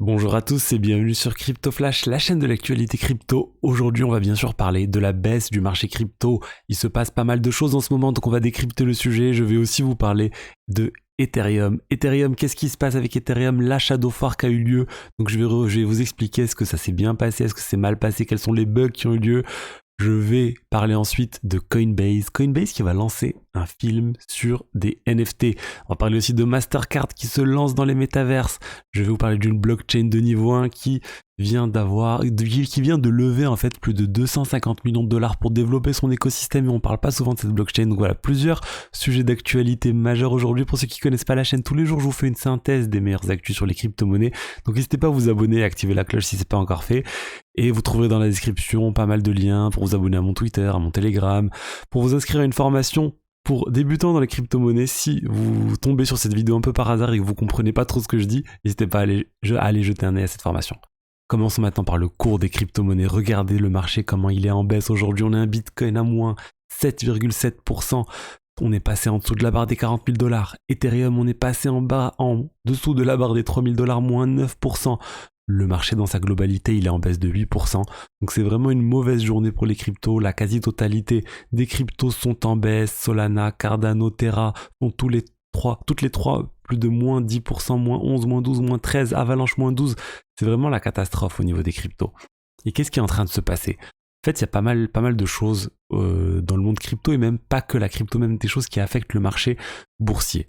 Bonjour à tous et bienvenue sur Crypto Flash, la chaîne de l'actualité crypto. Aujourd'hui, on va bien sûr parler de la baisse du marché crypto. Il se passe pas mal de choses en ce moment, donc on va décrypter le sujet. Je vais aussi vous parler de Ethereum. Ethereum, qu'est-ce qui se passe avec Ethereum? La Shadow Fork a eu lieu, donc je vais vous expliquer est-ce que ça s'est bien passé, est-ce que c'est mal passé, quels sont les bugs qui ont eu lieu. Je vais parler ensuite de Coinbase. Coinbase qui va lancer un film sur des NFT. On va parler aussi de Mastercard qui se lance dans les métaverses. Je vais vous parler d'une blockchain de niveau 1 qui vient de lever en fait plus de 250 millions de dollars pour développer son écosystème, et on parle pas souvent de cette blockchain. Donc voilà, plusieurs sujets d'actualité majeurs aujourd'hui. Pour ceux qui connaissent pas la chaîne, tous les jours je vous fais une synthèse des meilleures actus sur les crypto-monnaies. Donc n'hésitez pas à vous abonner et activer la cloche si c'est pas encore fait. Et vous trouverez dans la description pas mal de liens pour vous abonner à mon Twitter, à mon Telegram, pour vous inscrire à une formation pour débutants dans les crypto-monnaies. Si vous tombez sur cette vidéo un peu par hasard et que vous comprenez pas trop ce que je dis, n'hésitez pas à aller jeter un œil à cette formation. Commençons maintenant par le cours des crypto-monnaies. Regardez le marché, comment il est en baisse aujourd'hui. On a un Bitcoin à moins 7,7%. On est passé en dessous de la barre des 40 000 dollars. Ethereum, on est passé en dessous de la barre des 3 000 dollars, moins 9%. Le marché dans sa globalité, il est en baisse de 8%. Donc c'est vraiment une mauvaise journée pour les cryptos. La quasi-totalité des cryptos sont en baisse. Solana, Cardano, Terra font toutes les trois plus de moins 10%, moins 11, moins 12, moins 13, Avalanche moins 12. C'est vraiment la catastrophe au niveau des cryptos. Et qu'est-ce qui est en train de se passer? En fait, il y a pas mal de choses dans le monde crypto, et même pas que la crypto, même des choses qui affectent le marché boursier.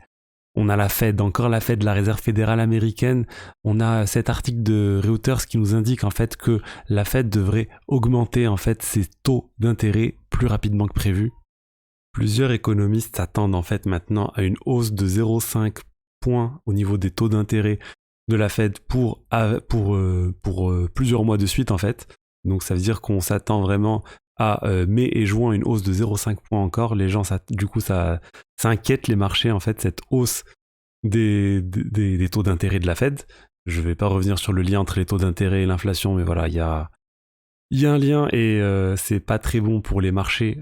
On a encore la Fed, la Réserve fédérale américaine. On a cet article de Reuters qui nous indique en fait que la Fed devrait augmenter en fait ses taux d'intérêt plus rapidement que prévu. Plusieurs économistes s'attendent en fait maintenant à une hausse de 0,5 points au niveau des taux d'intérêt de la Fed pour plusieurs mois de suite en fait. Donc ça veut dire qu'on s'attend vraiment à mai et juin une hausse de 0,5 points encore. Les gens, ça inquiète les marchés en fait, cette hausse des taux d'intérêt de la Fed. Je vais pas revenir sur le lien entre les taux d'intérêt et l'inflation, mais voilà, il y a un lien, et c'est pas très bon pour les marchés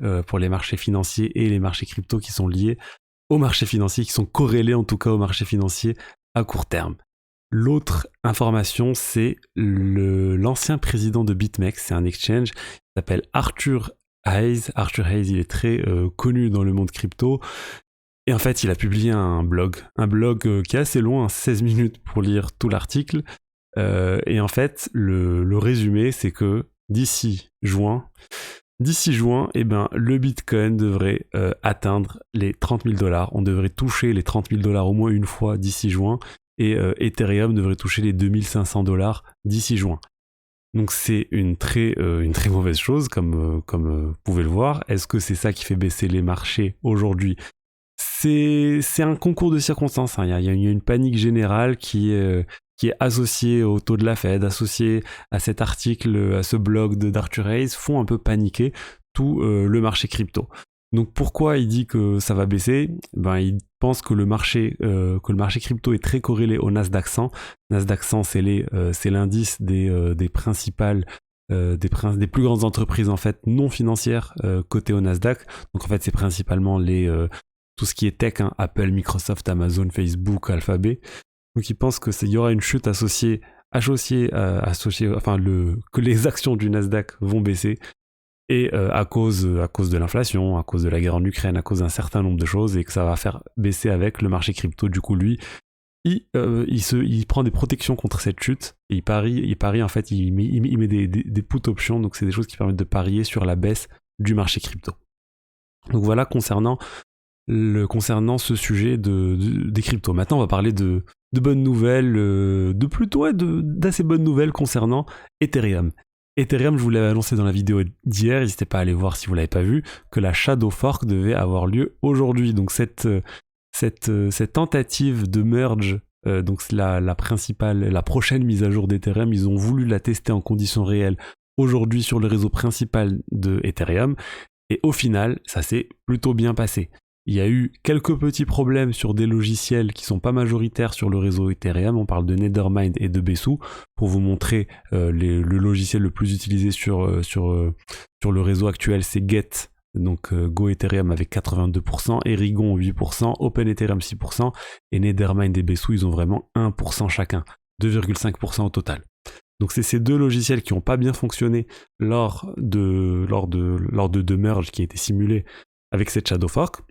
financiers et les marchés crypto qui sont liés aux marchés financiers, qui sont corrélés en tout cas aux marchés financiers à court terme. L'autre information, c'est l'ancien président de BitMEX, c'est un exchange, il s'appelle Arthur Hayes. Arthur Hayes, il est très connu dans le monde crypto. Et en fait, il a publié un blog qui est assez long, 16 minutes pour lire tout l'article. Et en fait, le résumé, c'est que d'ici juin, eh ben, le Bitcoin devrait atteindre les 30 000 dollars. On devrait toucher les 30 000 dollars au moins une fois d'ici juin. Et Ethereum devrait toucher les 2500 dollars d'ici juin. Donc c'est une très mauvaise chose, comme vous pouvez le voir. Est-ce que c'est ça qui fait baisser les marchés aujourd'hui? C'est un concours de circonstances. Il y a une panique générale qui est associée au taux de la Fed, associée à cet article, à ce blog d'Arthur Hayes, font un peu paniquer tout le marché crypto. Donc pourquoi il dit que ça va baisser? Il pense que le marché crypto est très corrélé au Nasdaq 100. Nasdaq 100, c'est l'indice des principales des plus grandes entreprises en fait non financières cotées au Nasdaq. Donc en fait, c'est principalement tout ce qui est tech, hein, Apple, Microsoft, Amazon, Facebook, Alphabet. Donc il pense qu'il y aura une chute que les actions du Nasdaq vont baisser. Et à cause de l'inflation, à cause de la guerre en Ukraine, à cause d'un certain nombre de choses, et que ça va faire baisser avec le marché crypto. Du coup, lui, il prend des protections contre cette chute, et il parie en fait, il met des put options, donc c'est des choses qui permettent de parier sur la baisse du marché crypto. Donc voilà concernant ce sujet des cryptos. Maintenant, on va parler de bonnes nouvelles, d'assez bonnes nouvelles concernant Ethereum. Ethereum, je vous l'avais annoncé dans la vidéo d'hier, n'hésitez pas à aller voir si vous ne l'avez pas vu, que la Shadow Fork devait avoir lieu aujourd'hui. Donc cette tentative de merge, donc la prochaine mise à jour d'Ethereum, ils ont voulu la tester en conditions réelles aujourd'hui sur le réseau principal de Ethereum, et au final, ça s'est plutôt bien passé. Il y a eu quelques petits problèmes sur des logiciels qui sont pas majoritaires sur le réseau Ethereum. On parle de Nethermind et de Besu. Pour vous montrer, le logiciel le plus utilisé sur le réseau actuel, c'est Get. Donc Go Ethereum avec 82%, Erigon 8%, Open Ethereum 6%, et Nethermind et Besu, ils ont vraiment 1% chacun. 2,5% au total. Donc c'est ces deux logiciels qui n'ont pas bien fonctionné lors de merge qui a été simulé avec cette shadow fork.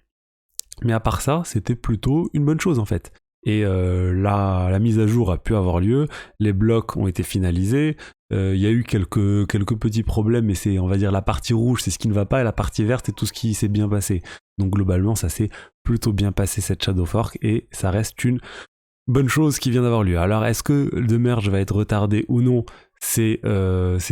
Mais à part ça, c'était plutôt une bonne chose en fait. Et la mise à jour a pu avoir lieu, les blocs ont été finalisés, il y a eu quelques petits problèmes, mais c'est, on va dire, la partie rouge, c'est ce qui ne va pas, et la partie verte, c'est tout ce qui s'est bien passé. Donc globalement, ça s'est plutôt bien passé cette shadow fork, et ça reste une bonne chose qui vient d'avoir lieu. Alors est-ce que le merge va être retardé ou non? C'est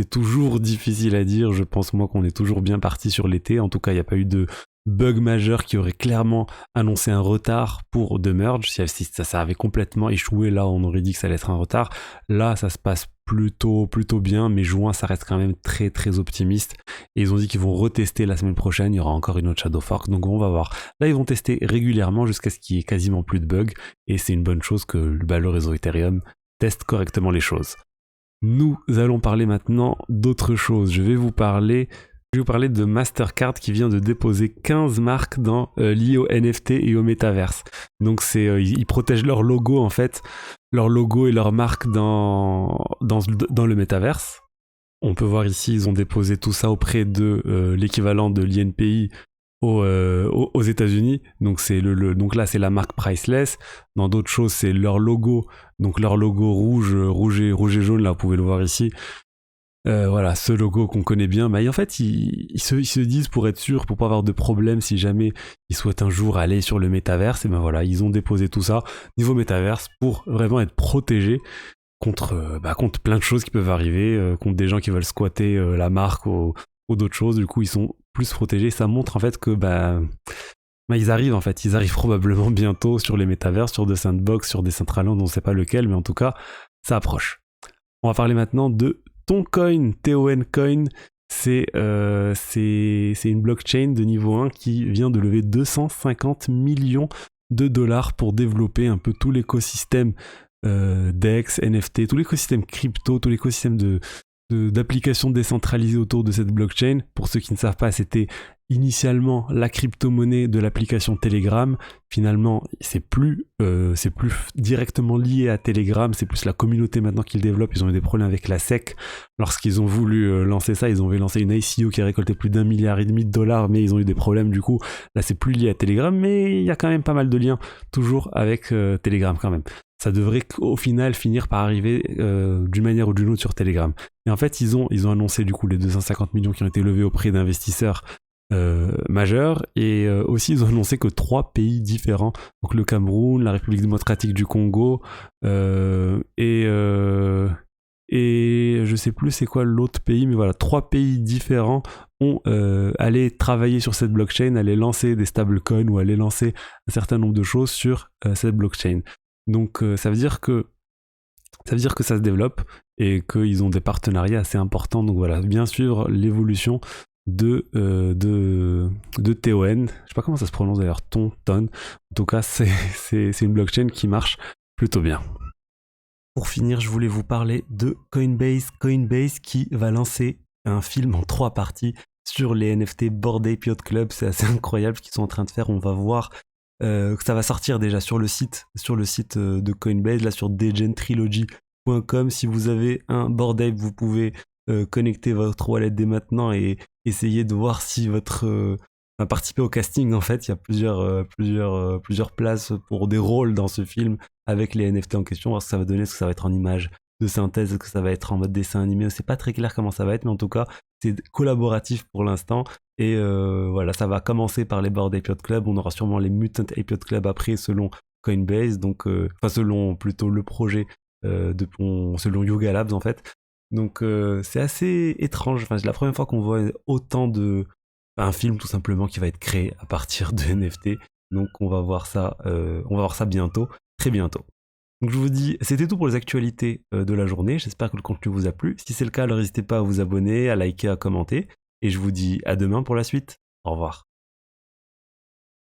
toujours difficile à dire, je pense moi qu'on est toujours bien parti sur l'été, en tout cas il n'y a pas eu de bug majeur qui aurait clairement annoncé un retard pour The Merge. Si ça avait complètement échoué, là on aurait dit que ça allait être un retard. Là ça se passe plutôt bien, mais juin ça reste quand même très très optimiste, et ils ont dit qu'ils vont retester la semaine prochaine, il y aura encore une autre shadow fork, donc on va voir. Là ils vont tester régulièrement jusqu'à ce qu'il y ait quasiment plus de bugs, et c'est une bonne chose que le réseau Ethereum teste correctement les choses. Nous allons parler maintenant d'autre chose. Je vais vous parler de Mastercard qui vient de déposer 15 marques liées au NFT et au métaverse. Donc ils protègent leur logo en fait, leur logo et leur marque dans le métaverse. On peut voir ici, ils ont déposé tout ça auprès de l'équivalent de l'INPI aux États-Unis. Donc donc là c'est la marque Priceless. Dans d'autres choses c'est leur logo. Donc leur logo rouge et jaune, là vous pouvez le voir ici. Voilà, ce logo qu'on connaît bien, mais en fait ils se disent, pour être sûr, pour pas avoir de problème si jamais ils souhaitent un jour aller sur le métaverse, et ben voilà, ils ont déposé tout ça niveau métaverse pour vraiment être protégés contre plein de choses qui peuvent arriver, contre des gens qui veulent squatter la marque ou d'autres choses. Du coup ils sont plus protégés. Ça montre en fait que ils arrivent probablement bientôt sur les métaverses, sur des sandbox, sur des Decentraland, on ne sait pas lequel, mais en tout cas ça approche. On va parler maintenant de Toncoin, T-O-N-Coin, c'est une blockchain de niveau 1 qui vient de lever 250 millions de dollars pour développer un peu tout l'écosystème DEX, NFT, tout l'écosystème crypto, tout l'écosystème d'applications décentralisées autour de cette blockchain. Pour ceux qui ne savent pas, c'était initialement la crypto-monnaie de l'application Telegram. Finalement, c'est plus directement lié à Telegram, c'est plus la communauté maintenant qu'ils développent. Ils ont eu des problèmes avec la SEC. Lorsqu'ils ont voulu lancer ça, ils ont lancé une ICO qui a récolté plus d'1,5 milliard de dollars, mais ils ont eu des problèmes du coup. Là, c'est plus lié à Telegram, mais il y a quand même pas mal de liens, toujours avec Telegram quand même. Ça devrait au final finir par arriver d'une manière ou d'une autre sur Telegram. Et en fait, ils ont annoncé du coup les 250 millions qui ont été levés auprès d'investisseurs majeurs, et aussi ils ont annoncé que 3 pays différents, donc le Cameroun, la République démocratique du Congo et je sais plus c'est quoi l'autre pays, mais voilà, 3 pays différents ont allé travailler sur cette blockchain, allaient lancer des stablecoins ou allaient lancer un certain nombre de choses sur cette blockchain. Donc ça veut dire que ça se développe et qu'ils ont des partenariats assez importants. Donc voilà, bien suivre l'évolution de TON. Je sais pas comment ça se prononce d'ailleurs, Ton. En tout cas, c'est une blockchain qui marche plutôt bien. Pour finir, je voulais vous parler de Coinbase. Coinbase qui va lancer un film en 3 parties sur les NFT Bored Ape Yacht Club. C'est assez incroyable ce qu'ils sont en train de faire. On va voir que ça va sortir déjà sur le site de Coinbase, là sur degentrilogy.com. Si vous avez un Bored Ape, vous pouvez connecter votre wallet dès maintenant et essayer de voir si participer au casting. En fait, il y a plusieurs places pour des rôles dans ce film avec les NFT en question, voir ce que ça va donner, est-ce que ça va être en image de synthèse, est-ce que ça va être en mode dessin animé, c'est pas très clair comment ça va être, mais en tout cas c'est collaboratif pour l'instant. Et voilà, ça va commencer par les Bored Ape Yacht Club, on aura sûrement les Mutant Ape Yacht Club après selon Coinbase, donc selon plutôt le projet selon Yuga Labs en fait. Donc c'est assez étrange, c'est la première fois qu'on voit autant un film tout simplement qui va être créé à partir de NFT. Donc on va voir ça bientôt, très bientôt. Donc je vous dis, c'était tout pour les actualités de la journée. J'espère que le contenu vous a plu. Si c'est le cas, alors n'hésitez pas à vous abonner, à liker, à commenter. Et je vous dis à demain pour la suite. Au revoir.